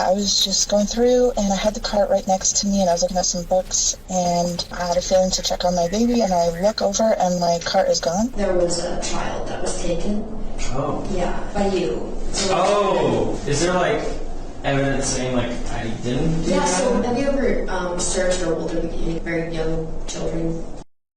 I was just going through and I had the cart right next to me and I was looking at some books and I had a feeling to check on my baby and I look over and my cart is gone. There was a child that was taken. Oh. Yeah, by you. So is there like evidence saying like I didn't do Yeah, that? so have you ever searched or older, very young children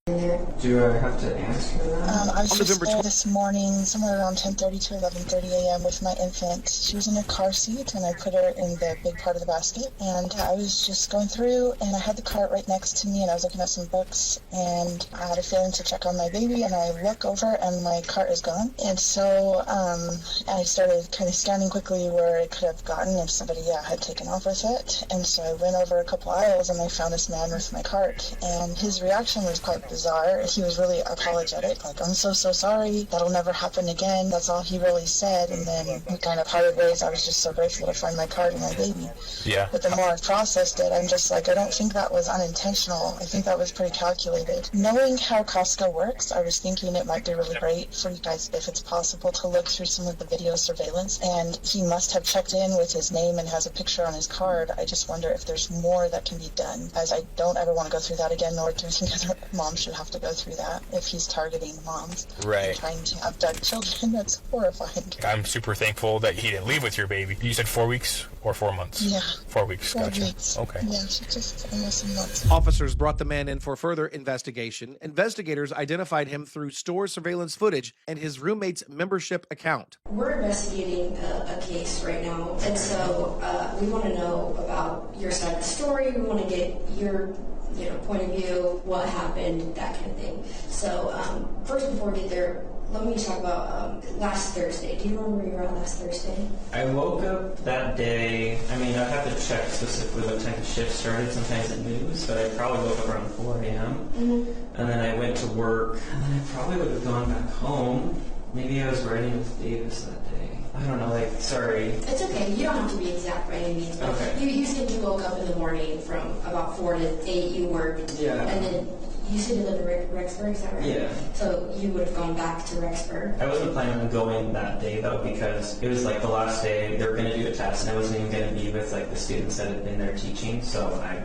in there? Do I have to answer that? I was just there this morning, somewhere around 10:30 to 11:30 a.m. with my infant. She was in a car seat, and I put her in the big part of the basket. And I was just going through, and I had the cart right next to me, and I was looking at some books, and I had a feeling to check on my baby, and I look over, and my cart is gone. And so I started kind of scanning quickly where it could have gotten if somebody had taken off with it. And so I went over a couple aisles, and I found this man with my cart, and his reaction was quite bizarre. He was really apologetic, like, I'm so sorry, that'll never happen again. That's all he really said. And then we kind of parted ways. I was just so grateful to find my cart and my baby. Yeah. But the more I've processed it, I'm just like, I don't think that was unintentional. I think that was pretty calculated. Knowing how Costco works, I was thinking it might be really great for you guys, if it's possible, to look through some of the video surveillance. And he must have checked in with his name and has a picture on his card. I just wonder if there's more that can be done, as I don't ever want to go through that again, nor do I think other moms should have to go through that if he's targeting moms. Right. Trying to abduct children. That's horrifying. I'm super thankful that he didn't leave with your baby. You said 4 weeks or 4 months? Yeah. 4 weeks, 4 gotcha. weeks. Okay. Yeah, she just almost a month. Officers brought the man in for further investigation. Investigators identified him through store surveillance footage and his roommate's membership account. We're investigating a case right now, and so we want to know about your side of the story. We want to get your point of view, what happened, that kind of thing. So first, before we get there, let me talk about last Thursday. Do you remember where you were at last Thursday? I woke up that day. I mean, I'd have to check specifically what time the shift started. Sometimes it moves, but I probably woke up around 4 a.m. Mm-hmm. And then I went to work, and then I probably would have gone back home. Maybe I was riding with Davis that day. I don't know, sorry. It's okay. You don't have to be exact by any means. But okay. You said you woke up in the morning from about 4 to 8. You worked. Yeah. And then you said you live in Rexburg, is that right? Yeah. So you would have gone back to Rexburg? I wasn't planning on going that day, though, because it was the last day. They were going to do a test, and I wasn't even going to be with the students that had been there teaching, so I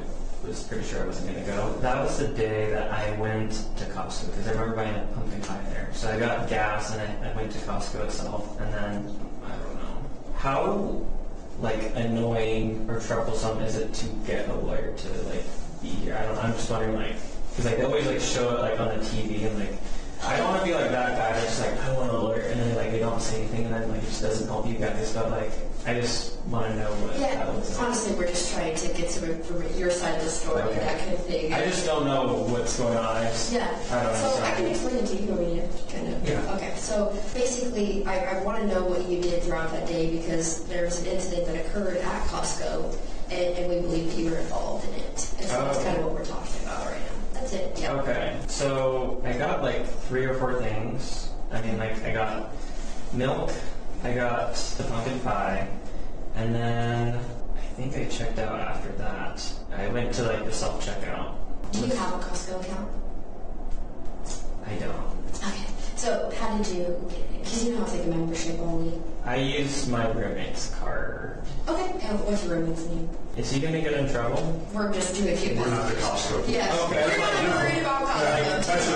was pretty sure I wasn't going to go. That was the day that I went to Costco, because I remember buying a pumpkin pie there. So I got gas, and I went to Costco itself, and then, I don't know. How, annoying or troublesome is it to get a lawyer to, be here? I'm just wondering, because they always show it on the TV, and I don't want to be that guy that's just I want a lawyer, and then they don't say anything, and then it just doesn't help you guys. But I just want to know what that was like. Honestly, we're just trying to get some information, your side of the story, Okay. that kind of thing. I just don't know what's going on. I don't know. So I can explain it to you. Want me to kind of? Yeah. Okay. So basically, I want to know what you did throughout that day, because there was an incident that occurred at Costco, and we believe that you were involved in it. And so that's kind of what we're talking about right now. That's it. Yeah. Okay. So I got 3 or 4 things. I mean, I got milk, I got the pumpkin pie, and then I think I checked out after that. I went to the self-checkout. Do you have a Costco account? I don't. Okay. So how did you get it? Because you know it's a membership only. I used my roommate's card. Okay. And what's your roommate's name? Is he going to get in trouble? We're just doing it. We're not the Costco. Yeah. Okay. We're not worried about Costco.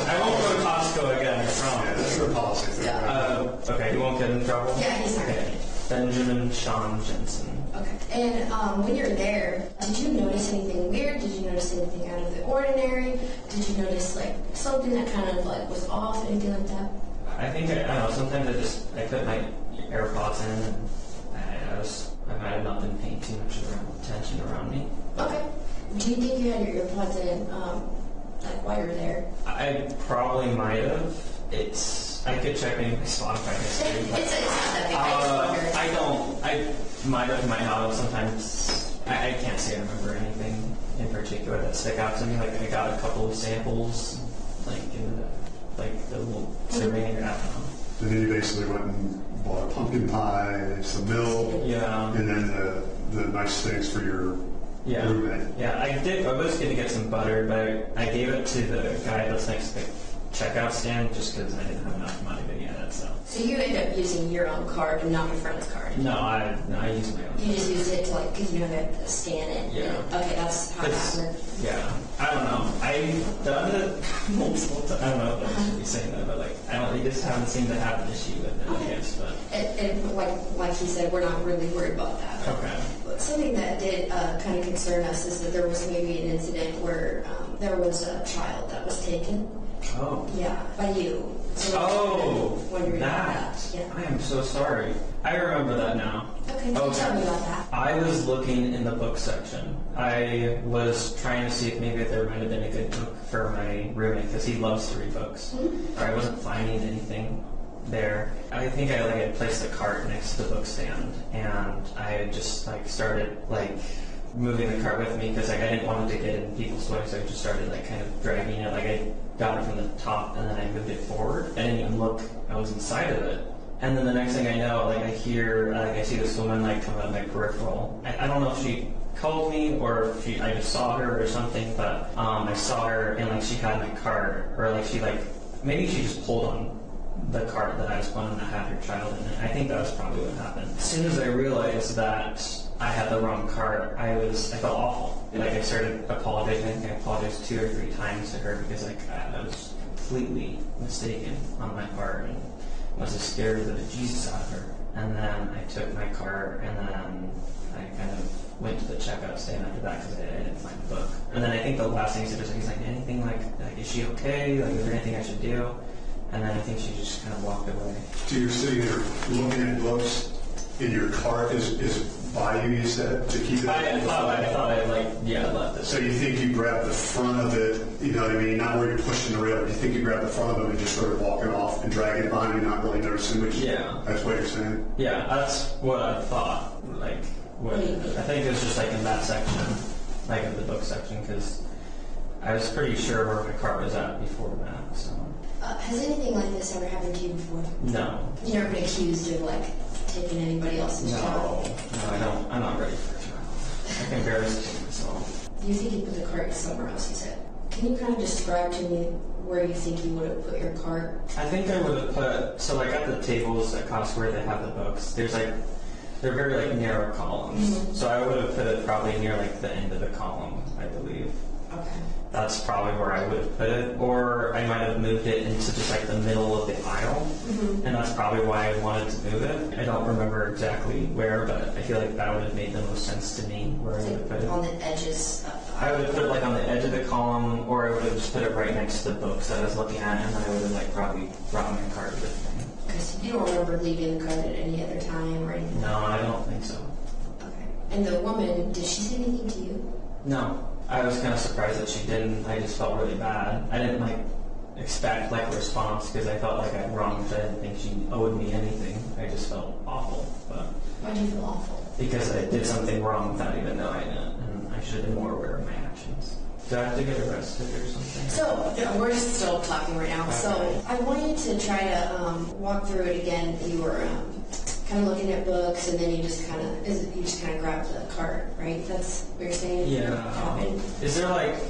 I won't go to Costco again, I promise. Yeah, that's their policy. Yeah. Okay, he won't get in trouble? Yeah, he's not okay. Benjamin Sean Jensen. Okay. And when you're there, did you notice anything weird? Did you notice anything out of the ordinary? Did you notice something that kind of was off, anything like that? I think I don't know. Sometimes I put my AirPods in, and I might have not been paying too much attention around me. Okay. Do you think you had your earpods in while you were there? I probably might have. I could check my Spotify history. It's not that big. I might have, might not have. Sometimes I can't say I remember anything in particular that stick out to me. I got a couple of samples, in the little survey. I don't know. And then you basically went and bought a pumpkin pie, some milk, Yeah. and then the nice things for your roommate. Yeah, I did. I was going to get some butter, but I gave it to the guy that's next to the checkout stand just because I didn't have enough money to get it. So you end up using your own card and not your friend's card? No, I use my own. You just use it to like, because you know they have to scan it. Yeah. Okay, that's how that works. Yeah. I don't know. I've done it multiple times. I don't know if I should be saying that, but like, they just haven't seemed to have an issue with it, I guess. But And like he said, we're not really worried about that. okay. But something that did kind of concern us is that there was maybe an incident where there was a child that was taken. Oh. Yeah, by you. So That. Yeah. I am so sorry. I remember that now. Okay, so tell me about that. I was looking in the book section. I was trying to see if maybe there might have been a good book for my roommate because he loves to read books. Or I wasn't finding anything there. I think I had placed a cart next to the book stand, and I had just started moving the cart with me because I didn't want it to get in people's way, so I just started kind of dragging it. I got it from the top and then I moved it forward. I didn't even look. I was inside of it. And then the next thing I know, I see this woman come out of my peripheral. I don't know if she called me or if I just saw her or something, but I saw her and she had my cart, or maybe she just pulled on the cart that I was planning to have your child in it. I think that was probably what happened. As soon as I realized that I had the wrong cart, I felt awful. I started apologizing. I think I apologized 2 or 3 times to her because I was completely mistaken on my part and was just scared the bejesus out of her. And then I took my cart and then I kind of went to the checkout stand after that because I didn't find the book. And then I think the last thing he said was he's anything is she okay? Is there anything I should do? And then I think she just kind of walked away. So you're sitting there looking at books in your cart is by you said, to keep it? I thought I left it. So you think you grabbed the front of it, you know what I mean? Not where you're pushing the rail, but you think you grabbed the front of it and just started walking off and dragging it behind you, not really noticing which. Yeah. That's what you're saying? Yeah, that's what I thought. I think it was just in that section, of the book section, because I was pretty sure where my cart was at before that, so. Has anything like this ever happened to you before? No. You've never been accused of taking anybody else's child? No, I don't. I'm not ready for a child. I can barely take myself. You think you put the cart somewhere else, you said. Can you kind of describe to me where you think you would have put your cart? I think I would have put, at the tables at Costco where they have the books, there's they're very narrow columns. Mm-hmm. So I would have put it probably near the end of the column, I believe. Okay. That's probably where I would have put it. Or I might have moved it into just the middle of the aisle. Mm-hmm. And that's probably why I wanted to move it. I don't remember exactly where, but I feel that would have made the most sense to me where I would have put it. On the edges of the aisle. I would have put it on the edge of the column, or I would have just put it right next to the books that I was looking at, and then I would have probably brought my cart with me. Because you don't remember leaving the cart at any other time or anything? No, I don't think so. Okay. And the woman, did she say anything to you? No. I was kind of surprised that she didn't. I just felt really bad. I didn't expect a response because I felt I wronged her. I didn't think she owed me anything. I just felt awful. But why do you feel awful? Because I did something wrong without even knowing it, and I should have been more aware of my actions. Do I have to get arrested or something? So, we're just still talking right now. Okay. So, I want you to try to walk through it again. You were kind of looking at books, and then you just kind of grabbed the cart, right? That's what you're saying? Yeah. Is there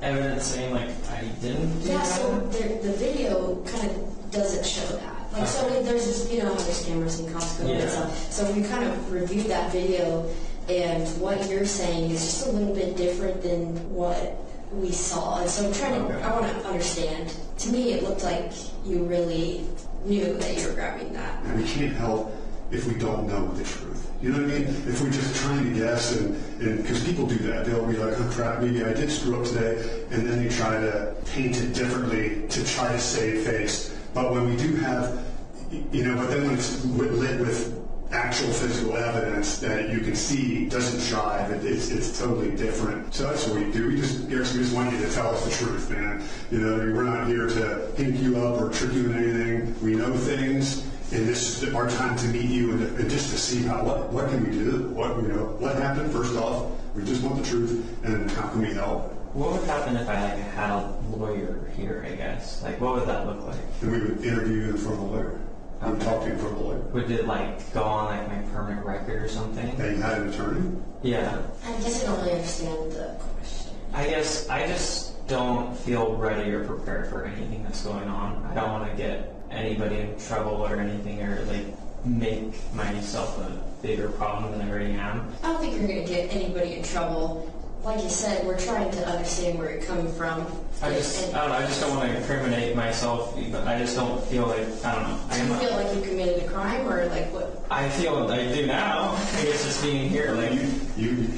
evidence saying I didn't do that? Yeah. So the video kind of doesn't show that. So there's this, how there's cameras in Costco and stuff. So we kind of reviewed that video, and what you're saying is just a little bit different than what we saw. And so I want to understand. To me, it looked like you really knew that you were grabbing that. And we can't help if we don't know the truth. You know what I mean? If we're just trying to guess, and because people do that, they'll be oh crap, maybe I did screw up today, and then they try to paint it differently to try to save face. But when we do have, but then when it's lit with actual physical evidence that you can see doesn't jive, it's totally different. So that's what we do. We just want you to tell us the truth, man. We're not here to hink you up or trick you in anything. We know things. And this is our time to meet you and just to see what can we do? What happened? First off, we just want the truth, and how can we help? What would happen if I had a lawyer here? I guess what would that look like? And we would interview you in front of a lawyer. We would talk to you in front of a lawyer. Would it go on my permanent record or something? That you had an attorney? Yeah. I guess I don't really understand the question. I guess I just don't feel ready or prepared for anything that's going on. I don't want to get anybody in trouble or anything, or like make myself a bigger problem than I already am. I don't think you're going to get anybody in trouble. Like you said, we're trying to understand where you're coming from. I don't know, I just don't want to incriminate myself, but I just don't feel like, I don't know. Do you feel like you committed a crime, or like what? I feel I do now. I guess just being here, like...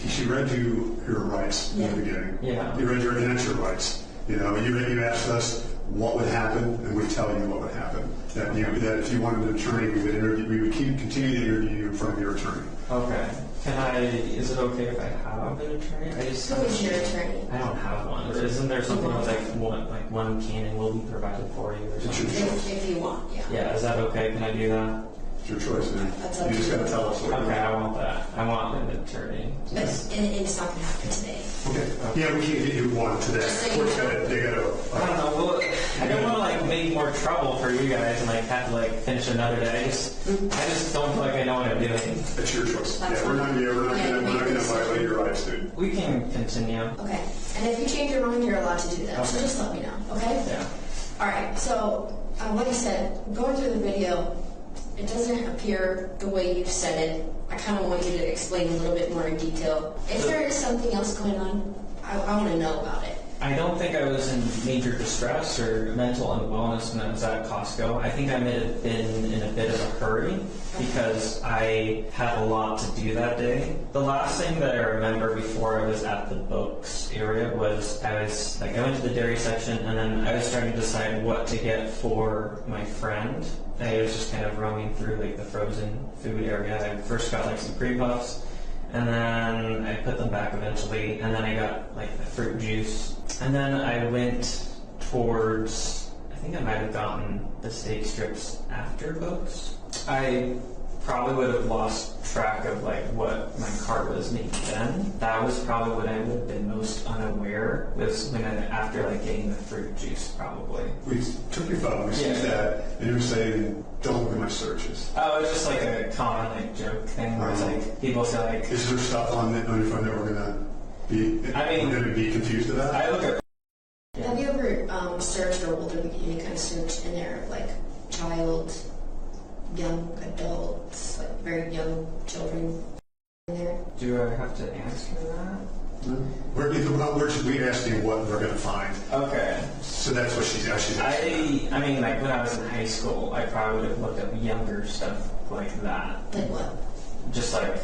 She read you your rights in the beginning. Yeah. You read your indenture rights. You know, you asked us what would happen, and we'd tell you what would happen. That if you wanted an attorney, we would continue to interview you in front of your attorney. Okay. Is it okay if I have an attorney? Who is your attorney? I don't have one. Isn't there something with one canon will be provided for you or something? If you want, yeah. Yeah, is that okay? Can I do that? It's your choice, man. You just got to tell us what you want. Okay, I want that. I want an attorney. But it's not going to happen today. Okay. Yeah, we can't get you one today. They got to. I don't know. Well, I don't want to like make more trouble for you guys and like have to like finish another day. I just don't feel like I know what I'm doing. It's your choice. We're not going to violate your rights, dude. We can continue. Okay. And if you change your mind, you're allowed to do that. Okay. So just let me know. Okay. Yeah. All right. So like I said, going through the video, it doesn't appear the way you've said it. I kind of want you to explain a little bit more in detail. If there is something else going on, I want to know about it. I don't think I was in major distress or mental unwellness when I was at Costco. I think I may have been in a bit of a hurry because I had a lot to do that day. The last thing that I remember before I was at the books area was I went to the dairy section, and then I was trying to decide what to get for my friend. I was just kind of roaming through like the frozen food area. I first got like some pre-puffs, and then I put them back eventually, and then I got like the fruit juice, and then I went towards, I think I might have gotten the steak strips after books. I probably would have lost track of like what my cart was maybe then. That was probably when I would have been most unaware, was when after like getting the fruit juice probably. We took your phone, we seized that, and you were saying, don't look at my searches. Oh, it's just like a common like joke thing where it's like people say like, is there stuff on your phone that we're gonna be confused about? I look at. Have you ever searched, or will there be any kind of search in there, like child, young adults, like very young children in there? Do I have to answer that? We're just asking what we're going to find. Okay. So that's what she's asking. I mean, like when I was in high school, I probably would have looked up younger stuff like that. Like what? Just like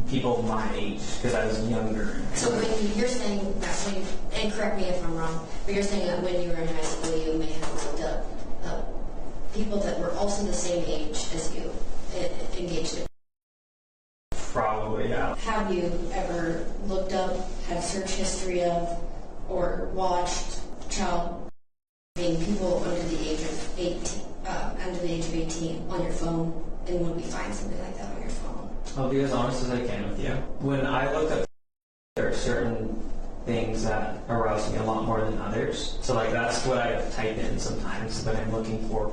people my age, because I was younger. So when you're saying that when, and correct me if I'm wrong, but you're saying that when you were in high school, you may have looked up people that were also the same age as you engaged in. Probably, yeah. Have you ever looked up, had a search history of, or watched people under the age of 18 on your phone, and would we find something like that on your phone? I'll be as honest as I can with you. When I look up, there are certain things that arouse me a lot more than others. So like that's what I type in sometimes when I'm looking for.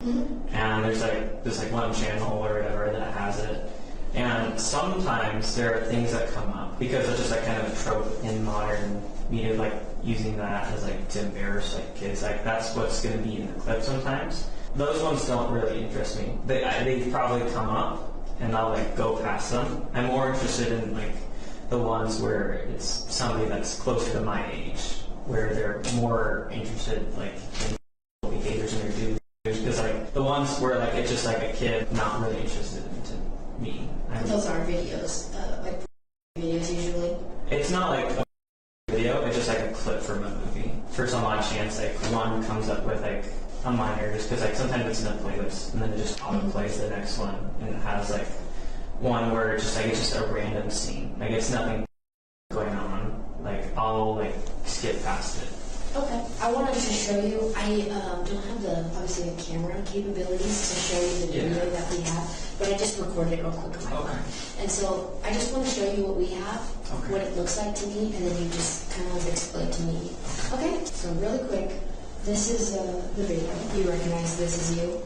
Mm-hmm. And there's like one channel or whatever that has it. And sometimes there are things that come up because it's just like kind of a trope in modern media, like using that as like to embarrass like kids. Like that's what's going to be in the clip sometimes. Those ones don't really interest me. They probably come up and I'll like go past them. I'm more interested in like the ones where it's somebody that's closer to my age, where they're more interested like in behaviors in their dudes. Because like the ones where like it's just like a kid not really interested into me. Those are videos, like videos usually. It's not like a video, it's just like a clip from a movie. For some odd chance, like one comes up with like a minor, just because like sometimes it's in a playlist and then it just auto plays the next one, and it has like one where it's just a random scene. Like it's nothing going on. Like I'll like skip past it. Okay. I wanted to show you, I don't have obviously the camera capabilities to show you the video that we have, but I just recorded it real quick on my phone. And so I just want to show you what we have, what it looks like to me, and then you just kind of explain to me. Okay? So really quick, this is the video. You recognize this as you?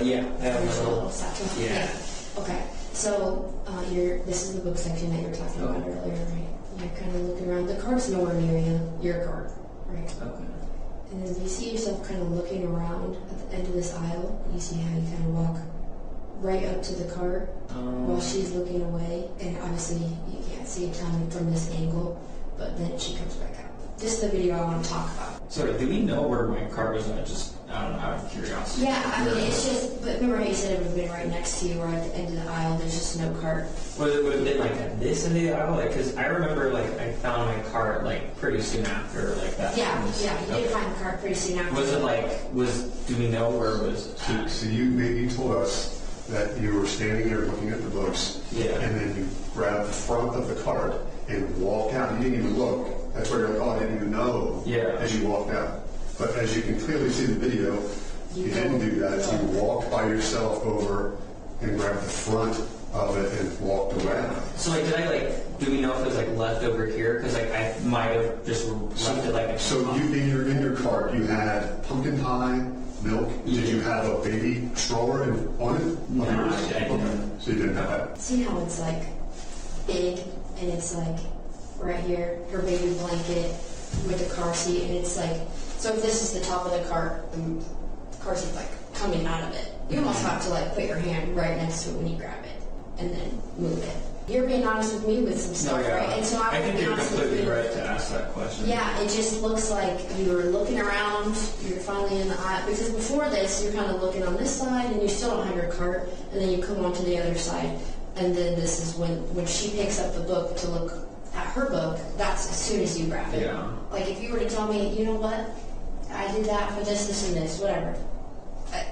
Yeah. I have a little satchel. Yeah. Okay. So this is the book section that you were talking about earlier, right? You're kind of looking around. The cart's nowhere near you. Your cart. Right. Okay. And then you see yourself kind of looking around at the end of this aisle. You see how you kind of walk right up to the cart while she's looking away. And obviously you can't see it from this angle, but then she comes back out. This is the video I want to talk about. Sorry, do we know where my cart was at? Just out of curiosity. Yeah, I mean, it's just, but remember how you said it would have been right next to you or at the end of the aisle, there's just no cart. Would it have been like at this end of the aisle? Like, because I remember like I found my cart like pretty soon after like that. Yeah, you did find the cart pretty soon after. Was it like, do we know where it was? So you told us that you were standing there looking at the books, Yeah. and then you grabbed the front of the cart and walked out. You didn't even look. That's where you're like, oh, I didn't even know. Yeah. As you walked out. But as you can clearly see the video, you didn't do that. Yeah. You walked by yourself over and grabbed the front of it and walked away. So like, did I like? Do we know if it was like left over here? Because like I might have just left it like. So you in your cart you had pumpkin pie, milk. Did you have a baby stroller on it? No, On yours? I didn't. Okay. So you didn't have that. See how it's like big and it's like right here, her baby blanket with the car seat, and it's like, so if this is the top of the cart, the car seat's like coming out of it. You almost have to like put your hand right next to it when you grab it and then move it. You're being honest with me with some stuff, right? And so I think being you're honest with completely you. right to ask that question. Yeah, it just looks like you were looking around, you're finally in the aisle, because before this, you're kind of looking on this side and you still don't have your cart, and then you come onto the other side, and then this is when she picks up the book to look at her book, that's as soon as you grab it. Yeah. Like if you were to tell me, you know what, I did that for this, this, and this, whatever.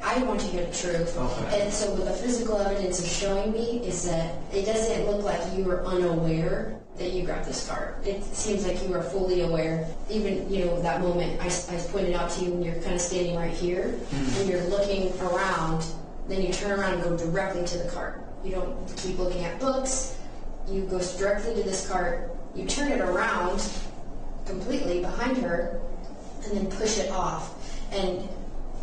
I want to hear the truth. Okay. And so what the physical evidence is showing me is that it doesn't look like you were unaware that you grabbed this cart. It seems like you were fully aware. Even, that moment I pointed out to you when you're kind of standing right here and you're looking around, then you turn around and go directly to the cart. You don't keep looking at books. You go directly to this cart. You turn it around completely behind her and then push it off. And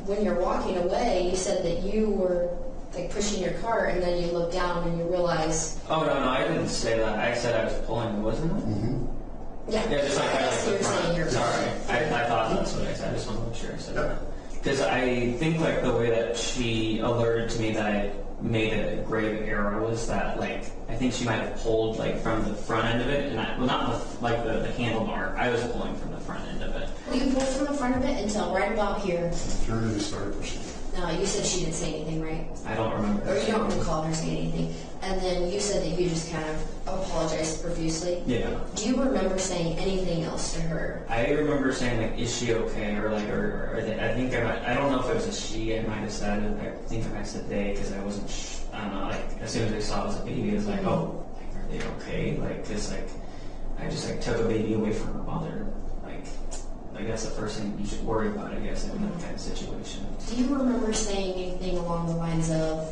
when you're walking away, you said that you were like pushing your cart, and then you look down and you realize. Oh no, I didn't say that. I said I was pulling, wasn't it? Mm-hmm. Yeah, just like I see you're saying you're. Sorry, I thought that's what I said. I just want to make sure I said that. Because I think like the way that she alerted to me that I made a grave error was that like I think she might have pulled like from the front end of it, and not like the handlebar. I was pulling from the front end of it. Well, you pulled from the front of it until right about here. Turned and started pushing. No, you said she didn't say anything, right? I don't remember. Or you don't recall her saying anything. And then you said that you just kind of apologized profusely. Yeah. Do you remember saying anything else to her? I remember saying like, "Is she okay?" Or like, I think I don't know if it was a she. I might have said it. I think I might have said they because I wasn't. I don't know. Like as soon as I saw it was a baby, it was like, oh, like, are they okay? Like, cause like I just like took a baby away from her mother. Like that's the first thing you should worry about, I guess, in that kind of situation. Do you remember saying anything along the lines of,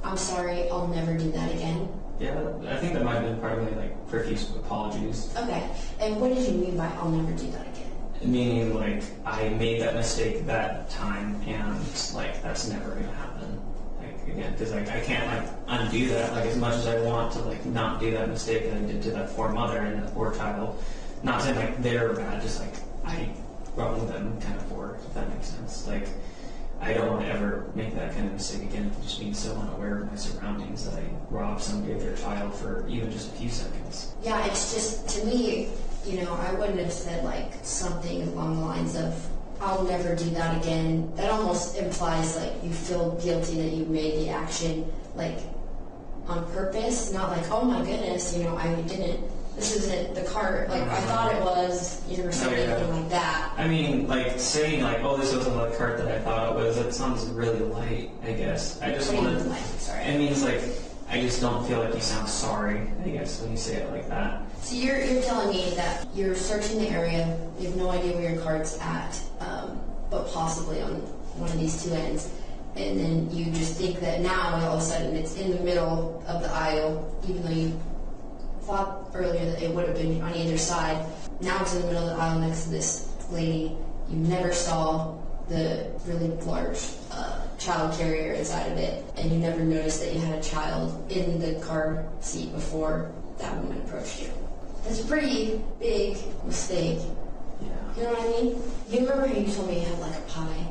I'm sorry, I'll never do that again? Yeah, I think that might have been part of my like profuse apologies. Okay, and what did you mean by I'll never do that again? Meaning like I made that mistake that time, and like that's never gonna happen. Like again, because like I can't like undo that. Like as much as I want to like not do that mistake that I did to that poor mother and that poor child. Not saying like they're bad, just like I wronged them kind of for, if that makes sense. Like I don't want to ever make that kind of mistake again, just being so unaware of my surroundings that I rob somebody of their child for even just a few seconds. Yeah, it's just, to me, I wouldn't have said like something along the lines of, I'll never do that again. That almost implies like you feel guilty that you made the action like on purpose, not like, oh my goodness, I didn't. This isn't the cart, like I thought it was, or something like that. I mean, like saying like, oh, this wasn't the cart that I thought it was, that sounds really light, I guess. I just want to, sorry. It means like, I just don't feel like you sound sorry, I guess, when you say it like that. So you're telling me that you're searching the area, you have no idea where your cart's at, but possibly on one of these two ends. And then you just think that now all of a sudden it's in the middle of the aisle, even though you thought earlier that it would have been on either side. Now it's in the middle of the aisle next to this lady. You never saw the really large child carrier inside of it, and you never noticed that you had a child in the car seat before that woman approached you. It's a pretty big mistake You know what I mean? You remember how you told me you had like a pie?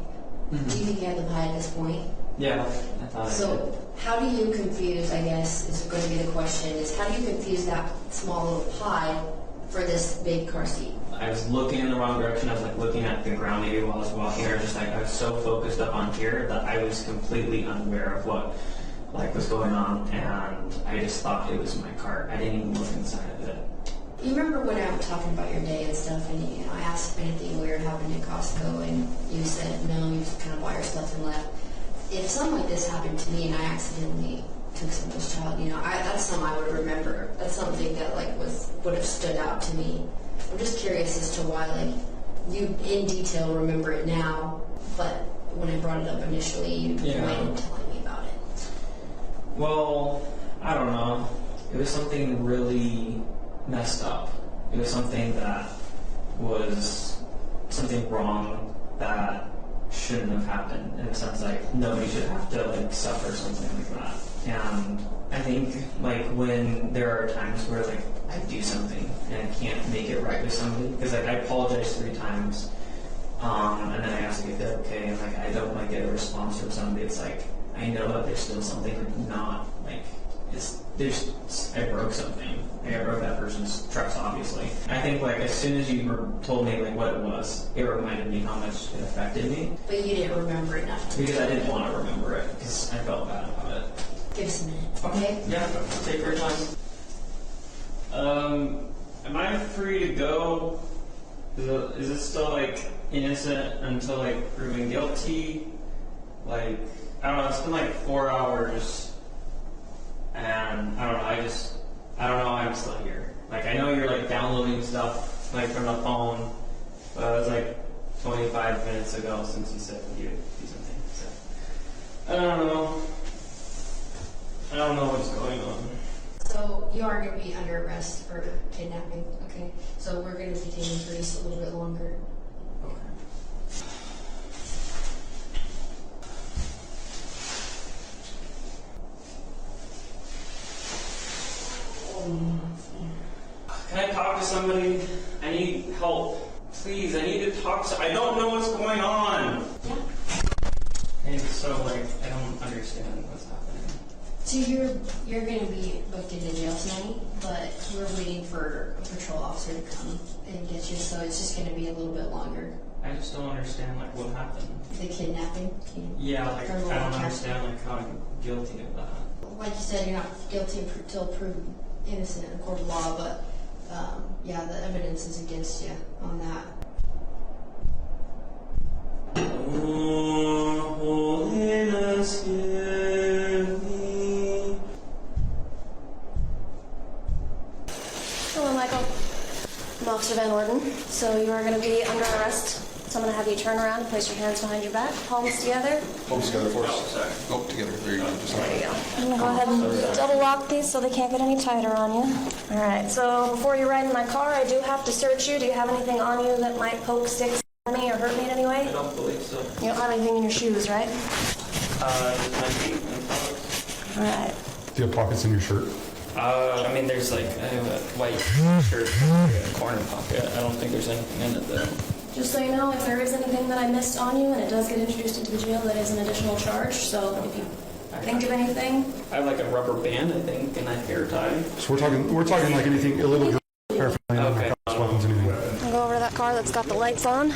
Mm-hmm. Do you think you had the pie at this point? Yeah, I thought I did. So how do you confuse, I guess, is going to be the question, is how do you confuse that small little pie for this big car seat? I was looking in the wrong direction. I was like looking at the ground maybe while I was walking, or just like I was so focused up on here that I was completely unaware of what was going on, and I just thought it was my cart. I didn't even look inside of it. You remember when I was talking about your day and stuff, and I asked if anything weird happened at Costco, and you said no, you just kind of bought your stuff and left. If something like this happened to me and I accidentally took someone's child, that's something I would remember. That's something that would have stood out to me. I'm just curious as to why you in detail remember it now, but when I brought it up initially, you waited telling me about it. Well, I don't know. It was something really messed up. It was something that was something wrong that shouldn't have happened, in a sense nobody should have to suffer something like that. And I think when there are times where I do something and I can't make it right with somebody, because I apologized 3 times, and then I ask if they're okay, and I don't get a response from somebody. It's I know that there's still something not I broke something. I broke that person's trust, obviously. I think as soon as you told me what it was, it reminded me how much it affected me. But you didn't remember enough. Because I didn't want to remember it, because I felt bad about it. Give us a minute, okay? Yeah, take your time. Am I free to go? Is it still innocent until proven guilty? I don't know, it's been 4 hours. And I don't know, I'm still here. I know you're downloading stuff from the phone, but it was 25 minutes ago since you said you would do something. So I don't know what's going on. So you are going to be under arrest for kidnapping, okay? So we're going to be taking Greece a little bit longer. Okay. Can I talk to somebody? I need help. Please, I need to talk to... I don't know what's going on. Yeah. And so, I don't understand what's happening. So you're going to be booked into jail tonight, but we're waiting for a patrol officer to come and get you, so it's just going to be a little bit longer. I just don't understand, what happened. The kidnapping? Yeah, I don't understand, how I'm guilty of that. Like you said, you're not guilty until proven innocent in a court of law, but the evidence is against you on that. Oh, holiness, hear me. Hello, Michael. I'm Officer Van Orden. So you are going to be under arrest. So I'm going to have you turn around and place your hands behind your back, palms together. Palms together for us. Oh, together. There you go. Just like There you go. I'm going to go ahead and double lock these so they can't get any tighter on you. All right. So before you ride in my car, I do have to search you. Do you have anything on you that might poke, stick at me or hurt me in any way? I don't believe so. You don't have anything in your shoes, right? Just my feet and toes. All right. Do you have pockets in your shirt? There's I have a white shirt, a corner pocket. I don't think there's anything in it though. Just so you know, if there is anything that I missed on you and it does get introduced into the jail, that is an additional charge. So if you think of anything. I have a rubber band, I think, and a hair tie. So we're talking anything illegal, paraphernalia, Okay. weapons, anything. I'll go over to that car that's got the lights on.